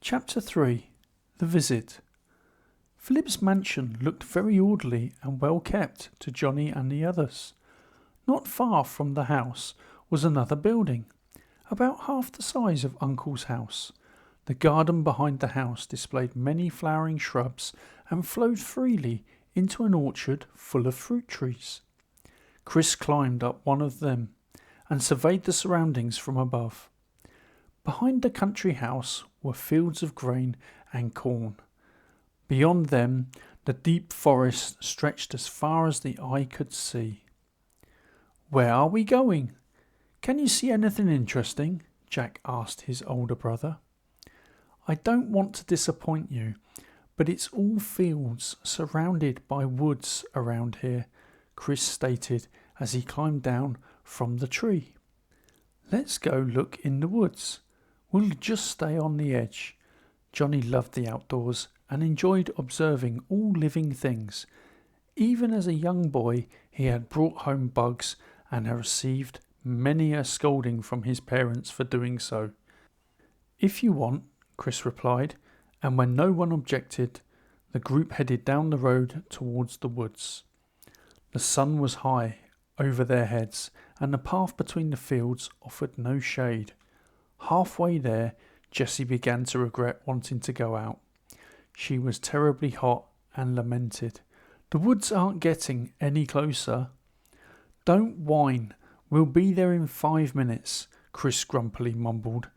Chapter 3. The Visit. Philip's mansion looked very orderly and well kept to Johnny and the others. Not far from the house was another building, about half the size of Uncle's house. The garden behind the house displayed many flowering shrubs and flowed freely into an orchard full of fruit trees. Chris climbed up one of them and surveyed the surroundings from above. Behind the country house were fields of grain and corn. Beyond them, the deep forest stretched as far as the eye could see. "Where are we going? Can you see anything interesting?" Jack asked his older brother. "I don't want to disappoint you, but it's all fields surrounded by woods around here," Chris stated as he climbed down from the tree. "Let's go look in the woods. We'll just stay on the edge." Johnny loved the outdoors and enjoyed observing all living things. Even as a young boy, he had brought home bugs and had received many a scolding from his parents for doing so. "If you want," Chris replied, and when no one objected, the group headed down the road towards the woods. The sun was high over their heads, and the path between the fields offered no shade. Halfway there, Jessie began to regret wanting to go out. She was terribly hot and lamented. "The woods aren't getting any closer." "Don't whine. We'll be there in 5 minutes," Chris grumpily mumbled.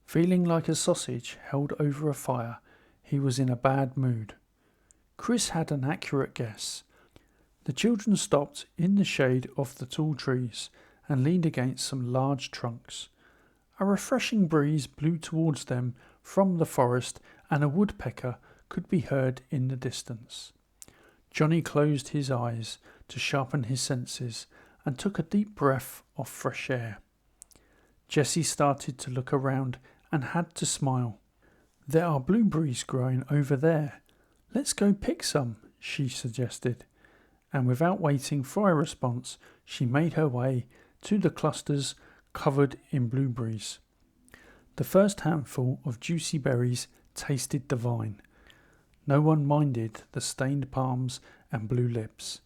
Feeling like a sausage held over a fire, he was in a bad mood. Chris had an accurate guess. The children stopped in the shade of the tall trees and leaned against some large trunks. A refreshing breeze blew towards them from the forest, and a woodpecker could be heard in the distance. Johnny closed his eyes to sharpen his senses and took a deep breath of fresh air. Jessie started to look around and had to smile. "There are blueberries growing over there. Let's go pick some," she suggested, and without waiting for a response, she made her way to the clusters covered in blueberries. The first handful of juicy berries tasted divine. No one minded the stained palms and blue lips.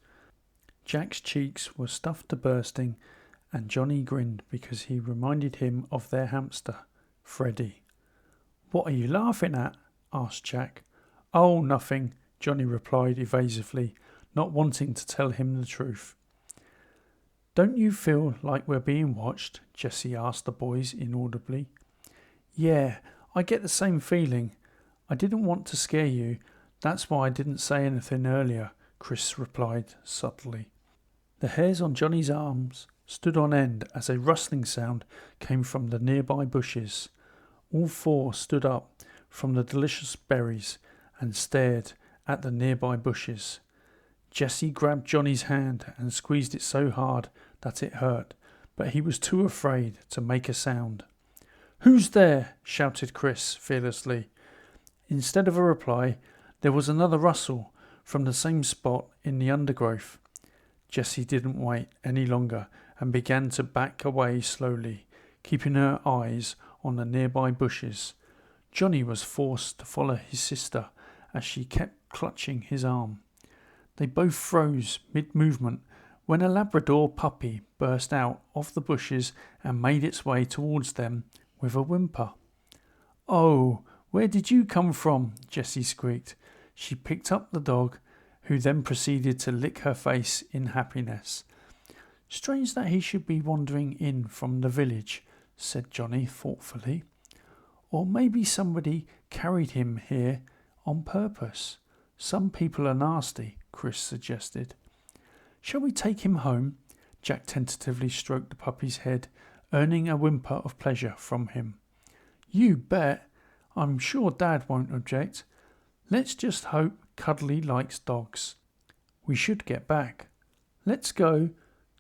Jack's cheeks were stuffed to bursting, and Johnny grinned because he reminded him of their hamster, Freddie. "What are you laughing at?" asked Jack. "Oh, nothing," Johnny replied evasively, not wanting to tell him the truth. "Don't you feel like we're being watched?" Jessie asked the boys inaudibly. "Yeah, I get the same feeling. I didn't want to scare you. That's why I didn't say anything earlier," Chris replied subtly. The hairs on Johnny's arms stood on end as a rustling sound came from the nearby bushes. All four stood up from the delicious berries and stared at the nearby bushes. Jessie grabbed Johnny's hand and squeezed it so hard that it hurt, but he was too afraid to make a sound. "Who's there?" shouted Chris fearlessly. Instead of a reply, there was another rustle from the same spot in the undergrowth. Jessie didn't wait any longer and began to back away slowly, keeping her eyes on the nearby bushes. Johnny was forced to follow his sister as she kept clutching his arm. They both froze mid-movement when a Labrador puppy burst out of the bushes and made its way towards them with a whimper. "Oh, where did you come from?" Jessie squeaked. She picked up the dog, who then proceeded to lick her face in happiness. "Strange that he should be wandering in from the village," said Johnny thoughtfully. "Or maybe somebody carried him here on purpose. Some people are nasty," Chris suggested. "Shall we take him home?" Jack tentatively stroked the puppy's head, earning a whimper of pleasure from him. "You bet. I'm sure Dad won't object. Let's just hope Cuddly likes dogs. We should get back." "Let's go,"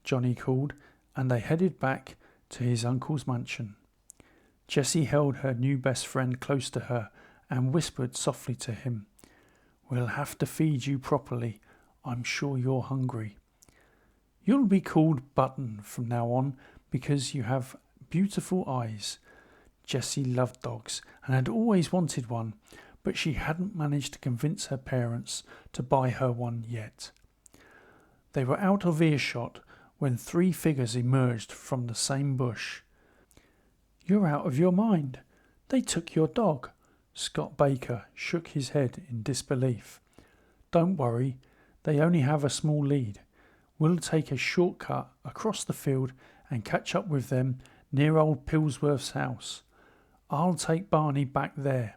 Johnny called, and they headed back to his uncle's mansion. Jessie held her new best friend close to her and whispered softly to him, "We'll have to feed you properly. I'm sure you're hungry." "You'll be called Button from now on because you have beautiful eyes." Jessie loved dogs and had always wanted one, but she hadn't managed to convince her parents to buy her one yet. They were out of earshot when 3 figures emerged from the same bush. "You're out of your mind. They took your dog." Scott Baker shook his head in disbelief. "Don't worry, they only have a small lead. We'll take a shortcut across the field and catch up with them near old Pillsworth's house. I'll take Barney back there.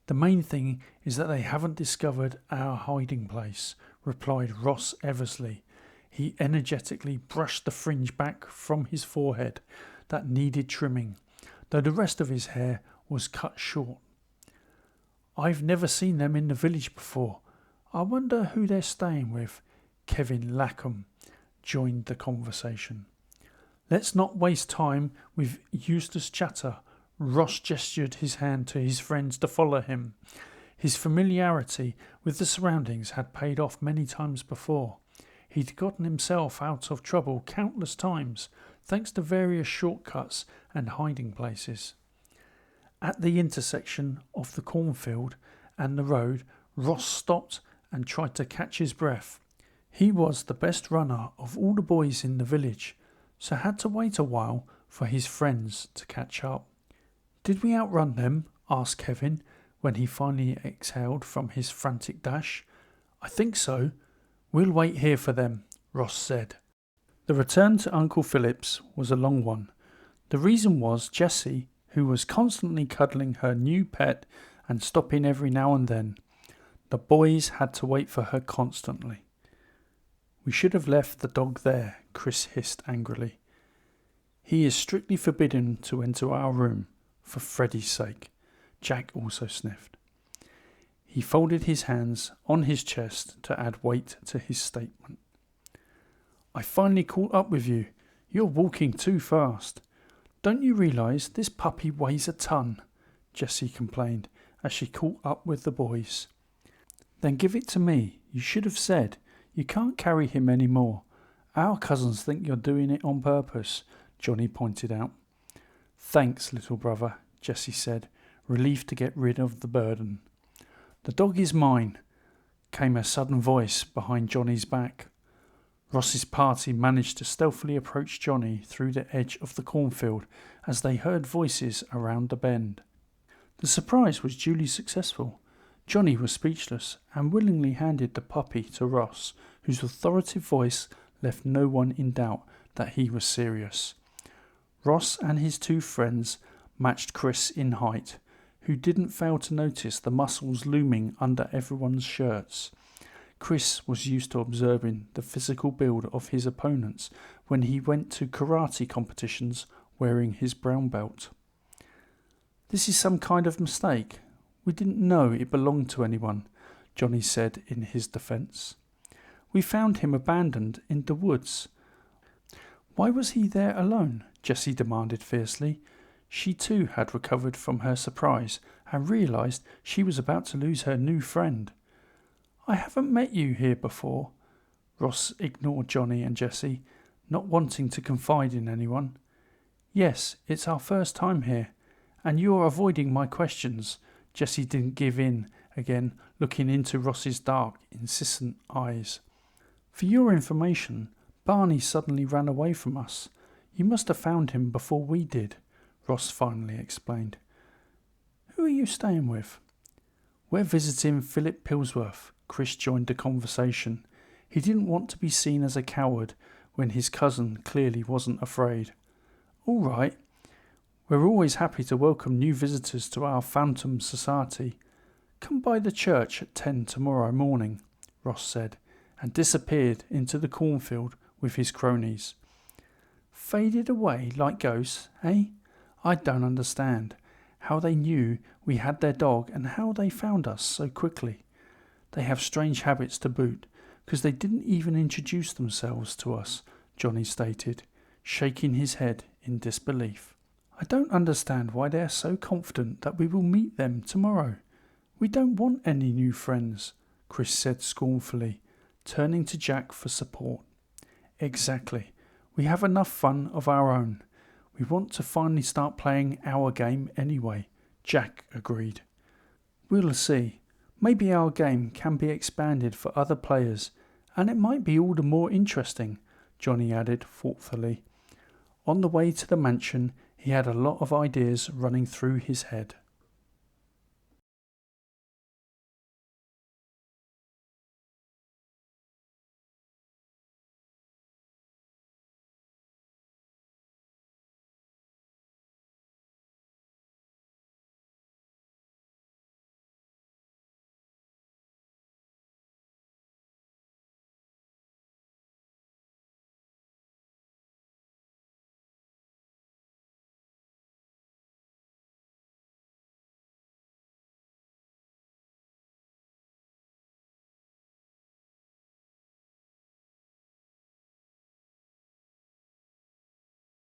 The main thing is that they haven't discovered our hiding place," replied Ross Eversley. He energetically brushed the fringe back from his forehead that needed trimming, though the rest of his hair was cut short. "I've never seen them in the village before. I wonder who they're staying with." Kevin Lackham joined the conversation. "Let's not waste time with useless chatter." Ross gestured his hand to his friends to follow him. His familiarity with the surroundings had paid off many times before. He'd gotten himself out of trouble countless times, thanks to various shortcuts and hiding places. At the intersection of the cornfield and the road, Ross stopped and tried to catch his breath. He was the best runner of all the boys in the village, so had to wait a while for his friends to catch up. "Did we outrun them?" asked Kevin when he finally exhaled from his frantic dash. "I think so. We'll wait here for them," Ross said. The return to Uncle Philip's was a long one. The reason was Jessie, who was constantly cuddling her new pet and stopping every now and then. The boys had to wait for her constantly. "We should have left the dog there," Chris hissed angrily. "He is strictly forbidden to enter our room, for Freddie's sake." Jack also sniffed. He folded his hands on his chest to add weight to his statement. "I finally caught up with you. You're walking too fast. Don't you realise this puppy weighs a ton?" Jessie complained as she caught up with the boys. "Then give it to me. You should have said. You can't carry him any more. Our cousins think you're doing it on purpose," Johnny pointed out. "Thanks, little brother," Jessie said, relieved to get rid of the burden. "The dog is mine," came a sudden voice behind Johnny's back. Ross's party managed to stealthily approach Johnny through the edge of the cornfield as they heard voices around the bend. The surprise was duly successful. Johnny was speechless and willingly handed the puppy to Ross, whose authoritative voice left no one in doubt that he was serious. Ross and his 2 friends matched Chris in height, who didn't fail to notice the muscles looming under everyone's shirts. Chris was used to observing the physical build of his opponents when he went to karate competitions wearing his brown belt. "This is some kind of mistake. We didn't know it belonged to anyone," Johnny said in his defence. "We found him abandoned in the woods." "Why was he there alone?" Jessie demanded fiercely. She too had recovered from her surprise and realised she was about to lose her new friend. "I haven't met you here before." Ross ignored Johnny and Jessie, not wanting to confide in anyone. "Yes, it's our first time here, and you're avoiding my questions." Jessie didn't give in again, looking into Ross's dark, insistent eyes. "For your information, Barney suddenly ran away from us. You must have found him before we did," Ross finally explained. "Who are you staying with?" "We're visiting Philip Pillsworth." Chris joined the conversation. He didn't want to be seen as a coward when his cousin clearly wasn't afraid. "All right. We're always happy to welcome new visitors to our Phantom Society. Come by the church at 10 tomorrow morning," Ross said, and disappeared into the cornfield with his cronies. "Faded away like ghosts, eh? I don't understand how they knew we had their dog and how they found us so quickly. They have strange habits to boot, because they didn't even introduce themselves to us," Johnny stated, shaking his head in disbelief. "I don't understand why they are so confident that we will meet them tomorrow. We don't want any new friends," Chris said scornfully, turning to Jack for support. "Exactly. We have enough fun of our own. We want to finally start playing our game anyway, Jack agreed. We'll see. Maybe our game can be expanded for other players, and it might be all the more interesting, Johnny added thoughtfully. On the way to the mansion, he had a lot of ideas running through his head.